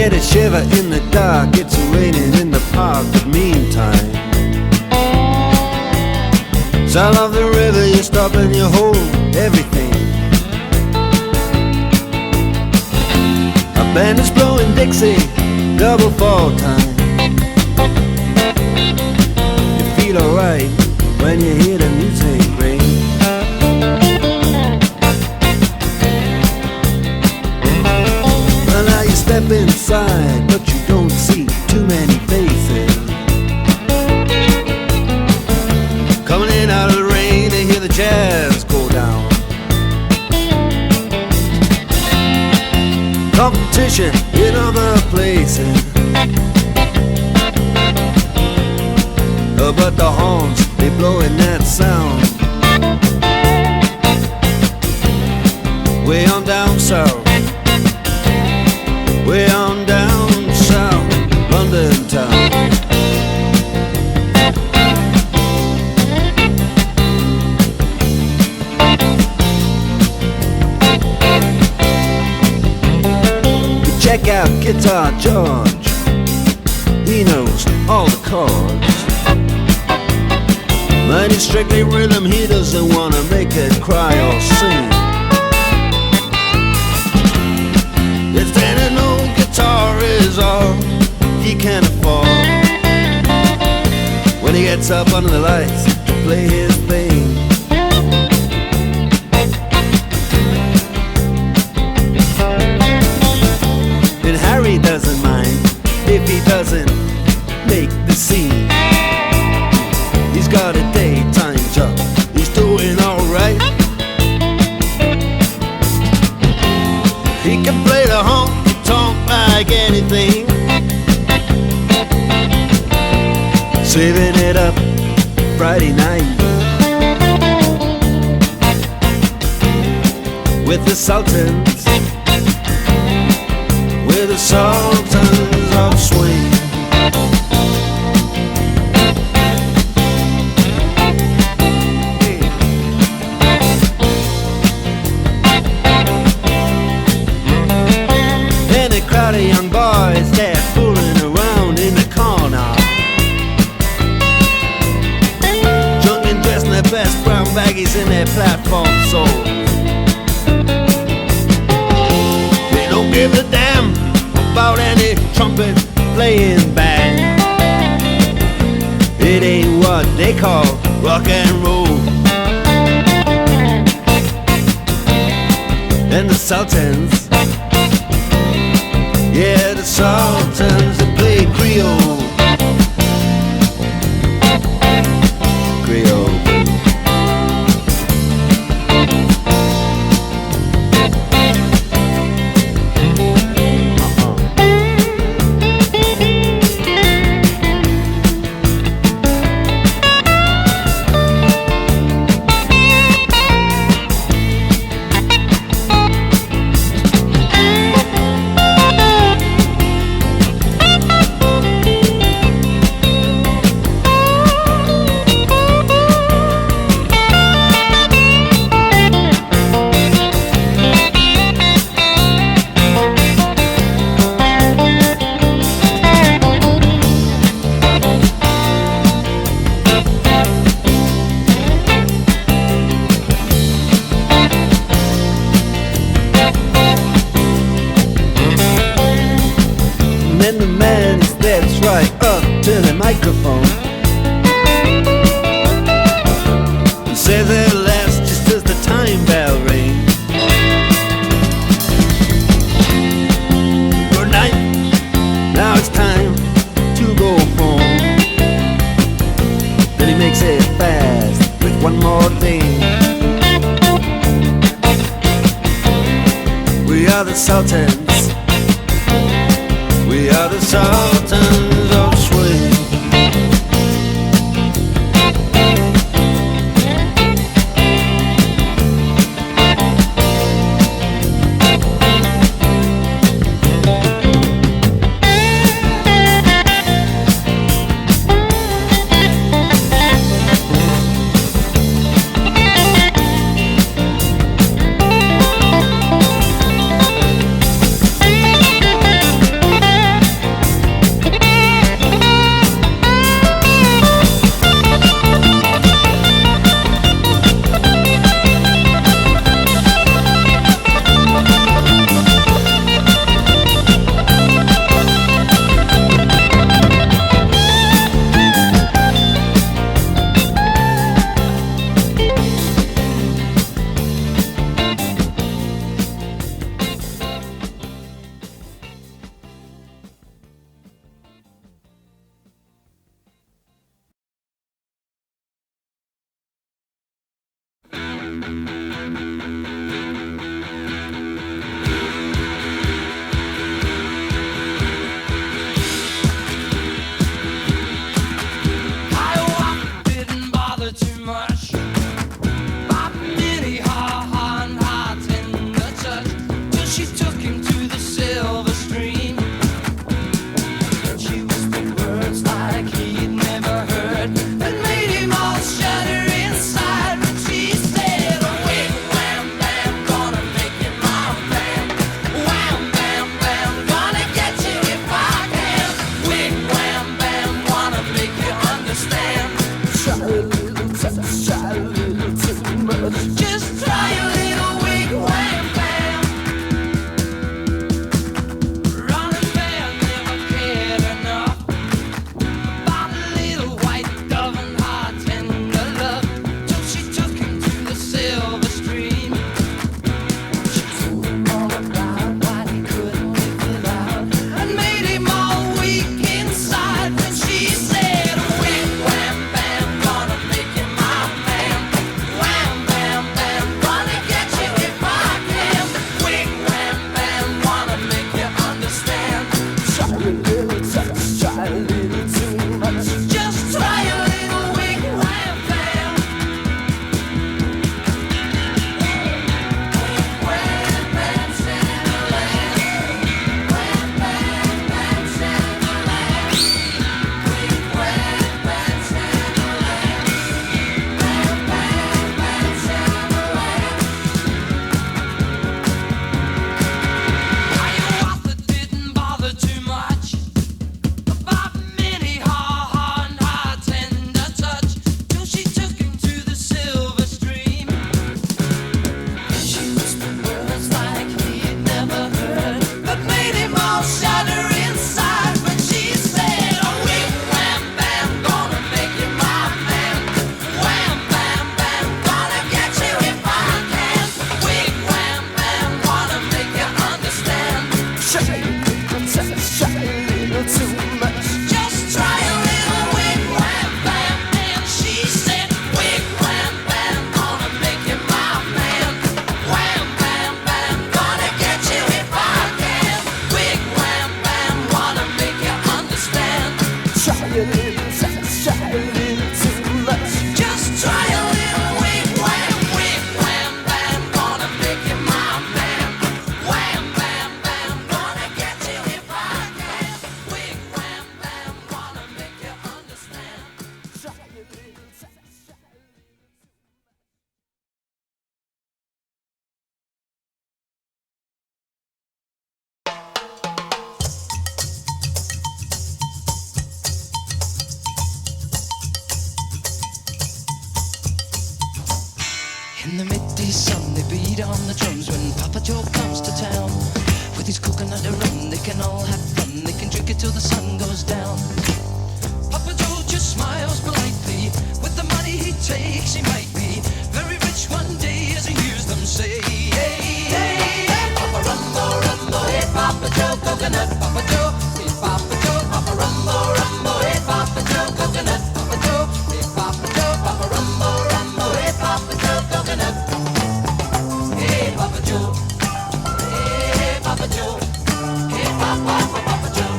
get a shiver in the dark. It's raining in the park, but meantime, sound of the river, you stop and you hold everything. A band is blowing Dixie, double fall time. You feel alright when you hear the music ring. Well, now you step inside, but you don't see too many faces. Coming in out of the rain to hear the jazz go down. Competition in other places, but the horns, they blowing that sound. Way on down south, way on down south, London town. Check out Guitar George, he knows all the chords. But it's strictly rhythm, he doesn't want to make it cry or sing. If then an old guitar is all he can afford, when he gets up under the lights to play his thing. And Harry doesn't mind if he doesn't make the scene. He's got a daytime job, he's doing alright. He can play the honky-tonk like anything, saving it up Friday night with the Sultans, with the Sultans of Swing. Crowd of young boys, they're fooling around in the corner, drunk and dressed in their best brown baggies in their platform soles. They don't give a damn about any trumpet playing band. It ain't what they call rock and roll. And the Sultans, yeah, the Sultans, they play Creole. Creole. And then the man steps right up to the microphone and says at last, just as the time bell rings, good night, now it's time to go home. Then he makes it fast with one more thing. We are the Sultans, we are the Sultans of Swing. In the midday sun, they beat on the drums when Papa Joe comes to town. With his coconut and rum, they can all have fun. They can drink it till the sun goes down. Papa Joe just smiles politely. With the money he takes, he might be very rich one day, as he hears them say. Hey, hey, hey, Papa Rumbo, Rumbo, hey, Papa Joe, coconut, Papa Joe, hey, Papa Joe, Papa Rumbo, Rumbo, hey, Papa Joe, coconut, Papa Joe, hey, Papa Joe, Papa Rumbo, Rumbo, hey, Papa Joe, coconut, hey, Papa Joe, hey, Papa Joe, hey, Papa Joe.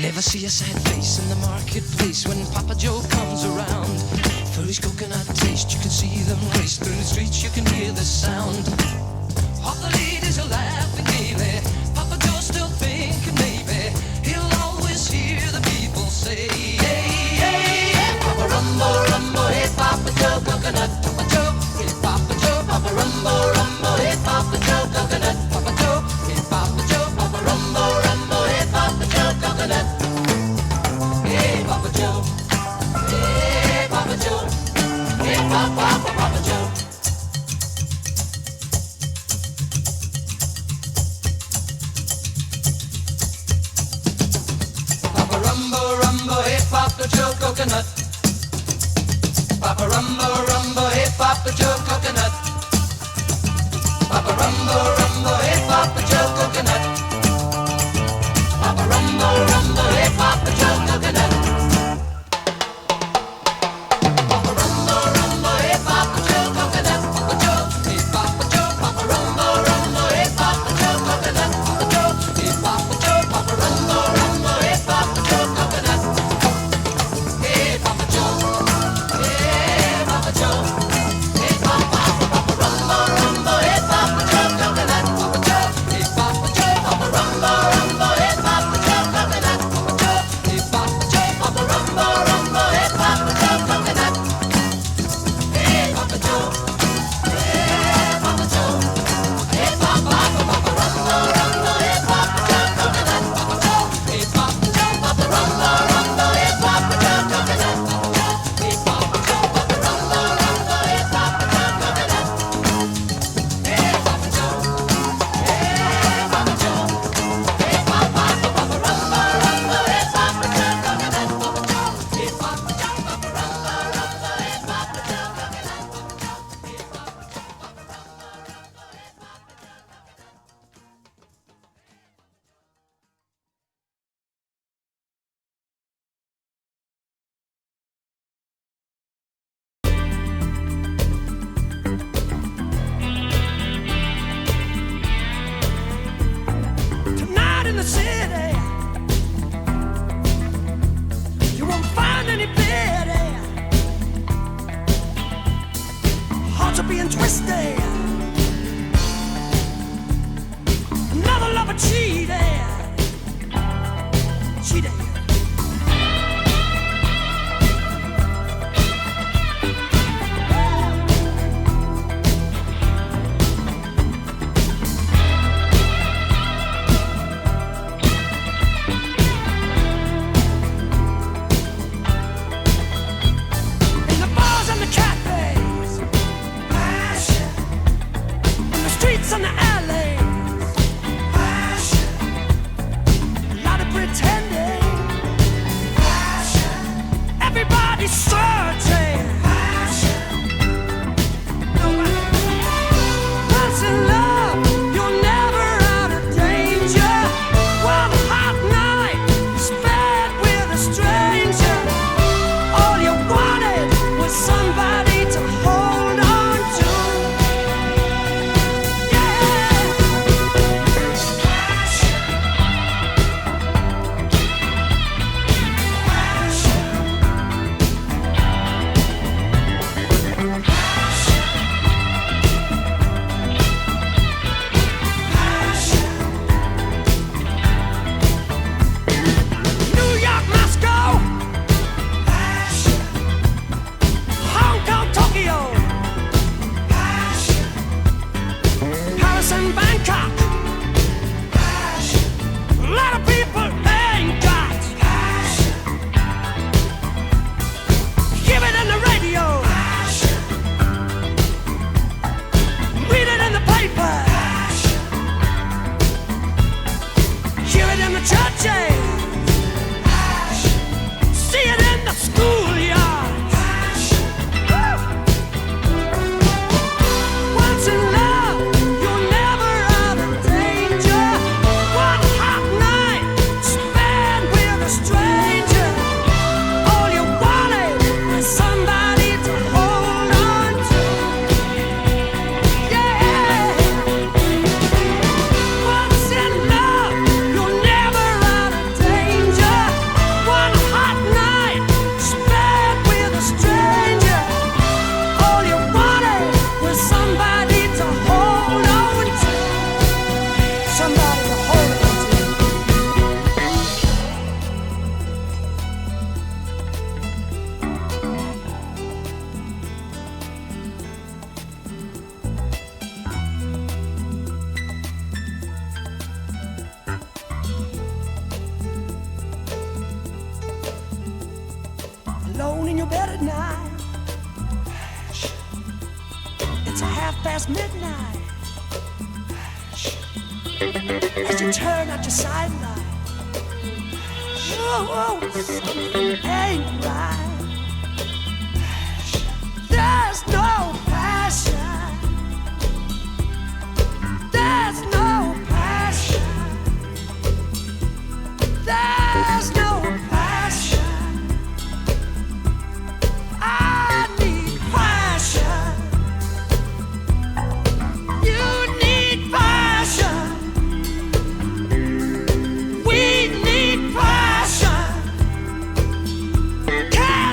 Never see a sad face in the marketplace when Papa Joe comes around. For his coconut taste, you can see them race through the streets, you can hear the sound. All the ladies are laughing gaily. Papa Joe's still thinking maybe he'll always hear the people say, hey, hey, hey, Papa Rumbo, Rumbo, hey, Papa Joe, coconut, Papa Joe, hey, Papa Joe, Papa Rumbo, Rumbo, hey, Papa Joe, coconut, Papa Joe, hey, Papa Joe, Papa Rumbo, Rumbo, hey, Papa Joe, coconut, hey, Papa Joe, hey, Papa Joe, hey, Papa Joe. Papa Rumbo, Rumbo, hey, Papa Joe, coconut. Papa Rumbo, Rumbo, hey, Papa Joe, coconut. Papa Rumbo, Rumbo, hey, Papa Joe, coconut. Papa Rumbo, Rumbo, hey, Papa Joe, coconut. the city, you won't find any pity. Hearts are being twisted. Another lover cheated. Cheated. On the alleys, a lot of pretending. Everybody's searching. Once in love, you're never out of danger. One hot night spent with a stranger. All you wanted was somebody to hold on to. Alone in your bed at night, it's a midnight. As you turn out your sidelight, oh, something ain't right. There's no passion. There's no passion. There's no passion. I need passion. You need passion. We need passion. Can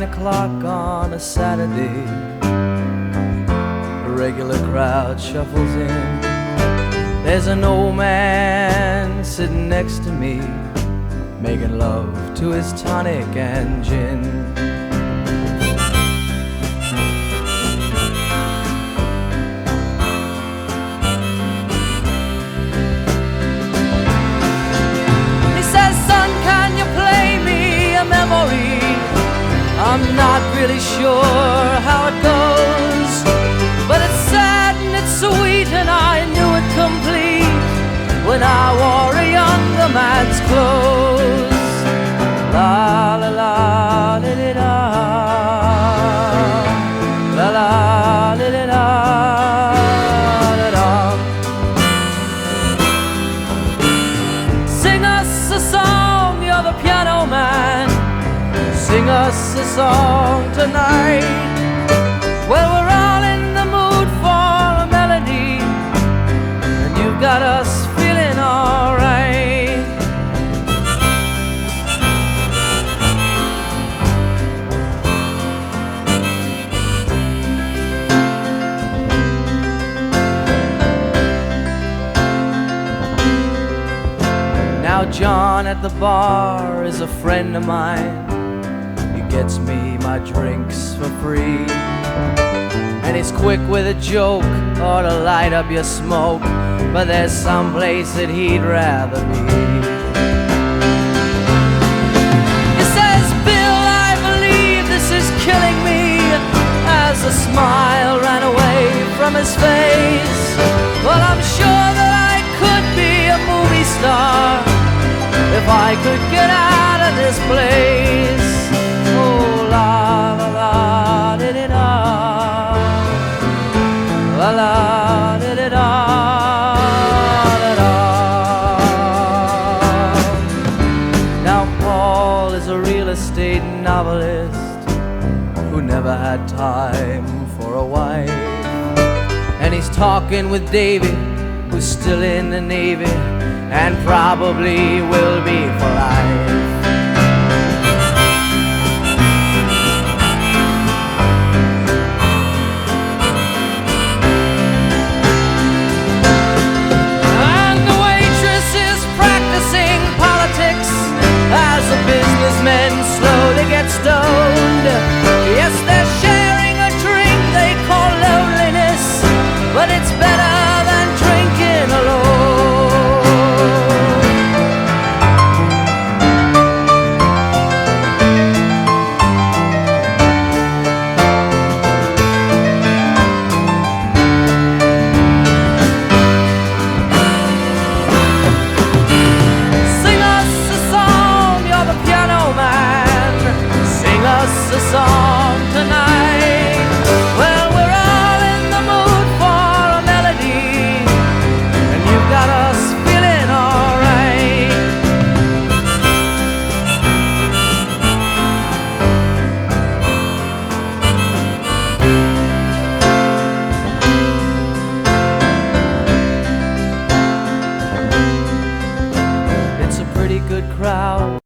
o'clock on a Saturday, a regular crowd shuffles in. There's an old man sitting next to me, making love to his tonic and gin. He says, "Son, can you play me a memory? I'm not really sure how it goes, but it's sad and it's sweet, and I knew it complete when I wore a younger man's clothes." La la la li li da, la la li li da da da. Sing us a song, you're the piano man. Sing us a song tonight. Well, we're all in the mood for a melody, and you've got us feeling alright. Now John at the bar is a friend of mine. He gets me my drinks for free, and he's quick with a joke or to light up your smoke, but there's some place that he'd rather be. He says, "Bill, I believe this is killing me," as a smile ran away from his face. "Well, I'm sure that I could be a movie star if I could get out of this place." Oh, la la la di di da, la la di di da da da. Now Paul is a real estate novelist who never had time for a wife, and he's talking with David, who's still in the Navy and probably will be for life. And the waitress is practicing politics as the businessmen slowly get stoned. Yes, they're sharing a drink they call loneliness, but it's better than drinking alone. Sing us a song, you're the piano man. Sing us a song tonight. Well, we're all in the mood for a melody, and you've got us feeling alright. It's a pretty good crowd.